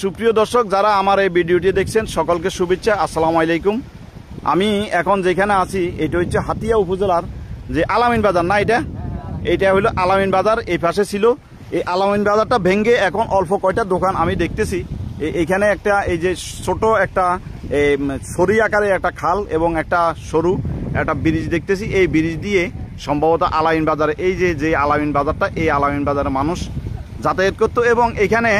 সুপ্রিয় দর্শক, যারা আমার এই ভিডিওটি দেখছেন সকলকে শুভেচ্ছা। আসসালামু আলাইকুম। আমি এখন যেখানে আছি এটা হচ্ছে হাতিয়া উপজেলার যে আলামিন বাজার না, এটা হলো আলামিন বাজার। এই পাশে ছিল এই আলামিন বাজারটা ভেঙে এখন অল্প কয়টা দোকান আমি দেখতেছি। এখানে একটা এই যে ছোট একটা সরি আকারে একটা খাল এবং একটা সরু একটা ব্রিজ দেখতেছি। এই ব্রিজ দিয়ে সম্ভবত আলামিন বাজারে এই যে আলামিন বাজারটা, এই আলামিন বাজারে মানুষ যাতায়াত করতো এবং এখানে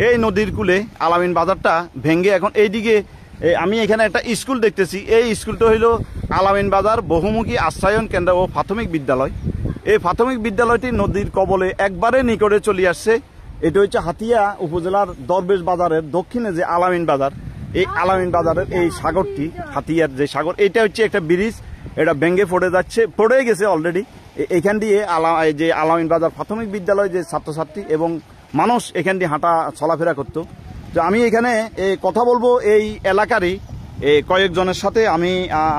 এই নদীর কূলে আলামিন বাজারটা ভেঙে এখন এইদিকে আমি এখানে একটা স্কুল দেখতেছি। এই স্কুলটা হইল আলামিন বাজার বহুমুখী আশ্রয়ন কেন্দ্র ও প্রাথমিক বিদ্যালয়। এই প্রাথমিক বিদ্যালয়টি নদীর কবলে একবারে নিকটে চলে আসছে। এটা হচ্ছে হাতিয়া উপজেলার দরবেশ বাজারের দক্ষিণে যে আলামিন বাজার, এই আলামিন বাজারের এই সাগরটি হাতিয়ার যে সাগর, এটা হচ্ছে একটা ব্রিজ, এটা ভেঙে পড়ে গেছে অলরেডি। এখান দিয়ে যে আলামিন বাজার প্রাথমিক বিদ্যালয় যে ছাত্রছাত্রী এবং মানুষ এখান দিয়ে হাঁটা চলাফেরা করতো। তো আমি এখানে কথা বলবো এই এলাকারই কয়েকজনের সাথে। আমি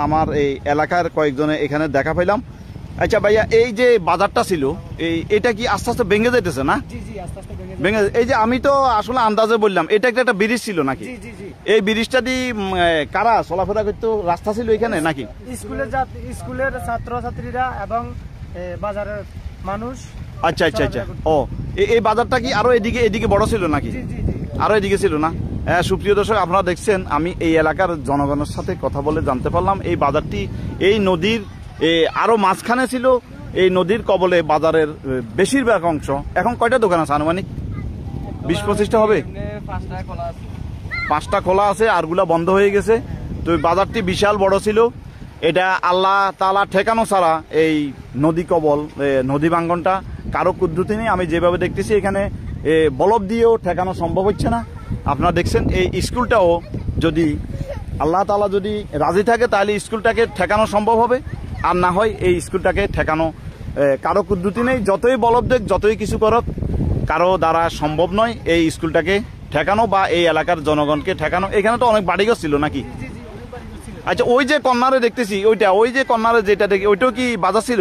আমার এই এলাকার কয়েকজনে এখানে দেখা পাইলাম। আচ্ছা ভাইয়া, এই যে বাজারটা ছিল এটা কি আস্তে আস্তে ভেঙে যেতেছে না? ভেঙে, এই যে আমি তো আসলে আন্দাজে বললাম এটা একটা ব্রিজ ছিল নাকি? এই ব্রিজটা দিয়ে কারা চলাফেরা করতো? রাস্তা ছিল এখানে নাকি? স্কুলের ছাত্রছাত্রীরা এবং বাজারের মানুষ। আচ্ছা আচ্ছা আচ্ছা। ও, এই বাজারটা কি আরো এদিকে বড় ছিল নাকি? আরো এদিকে ছিল না? সুপ্রিয় দর্শক, আপনারা দেখছেন আমি এই এলাকার জনগণের সাথে কথা বলে জানতে পারলাম এই বাজারটি এই নদীর আরো মাঝখানে ছিল। এই নদীর কবলে বাজারের বেশিরভাগ অংশ। এখন কয়টা দোকান আছে আনুমানিক? 20-25টা হবে। 5টা খোলা আছে, আরগুলা বন্ধ হয়ে গেছে। তো বাজারটি বিশাল বড় ছিল। এটা আল্লাহ তাআলা ঠেকানো ছাড়া এই নদী কবল নদী ভাঙ্গনটা কারো কুদ্রুতি নেই। আমি যেভাবে দেখতেছি এখানে বলব দিয়েও ঠেকানো সম্ভব হচ্ছে না। আপনারা দেখছেন এই স্কুলটাও যদি আল্লাহ তাআলা যদি রাজি থাকে তাহলে স্কুলটাকে ঠেকানো সম্ভব হবে, আর না হয় এই স্কুলটাকে ঠেকানো কারো কুদ্রুতি নেই। যতই বলব দেখ, যতই কিছু করক, কারো দ্বারা সম্ভব নয় এই স্কুলটাকে ঠেকানো বা এই এলাকার জনগণকে ঠেকানো। এখানে তো অনেক বাড়িঘর ছিল নাকি? আচ্ছা, ওই যে কর্নারে দেখতেছি ওই যে কর্নারে যেটা দেখি ওইটাও কি বাজার ছিল?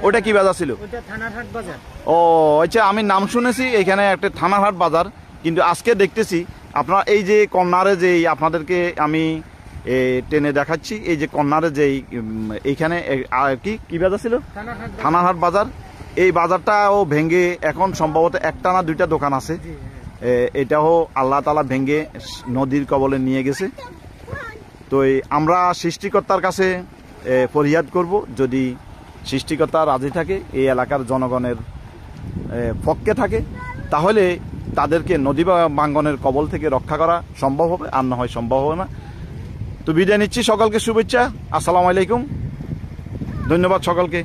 ওইটা কি বাজার ছিল? ও আচ্ছা, আমি নাম শুনেছি এখানে একটা থানারহাট বাজার, কিন্তু আজকে দেখতেছি আপনার এই যে কর্নারে যে আপনাদেরকে আমি টেনে দেখাচ্ছি। এই যে কর্নারে যে এইখানে কি বাজার ছিল? থানারহাট বাজার। এই বাজারটাও ভেঙে এখন সম্ভবত একটা না 2টা দোকান আছে। এটাও আল্লাহ তাআলা ভেঙে নদীর কবলে নিয়ে গেছে। তো আমরা সৃষ্টিকর্তার কাছে ফরিয়াদ করব, যদি সৃষ্টিকর্তা রাজি থাকে, এই এলাকার জনগণের পক্ষে থাকে, তাহলে তাদেরকে নদী ভাঙ্গনের কবল থেকে রক্ষা করা সম্ভব হবে, আর না হয় সম্ভব হবে না। তো বিদায় নিচ্ছি, সকলকে শুভেচ্ছা। আসসালামু আলাইকুম, ধন্যবাদ সকলকে।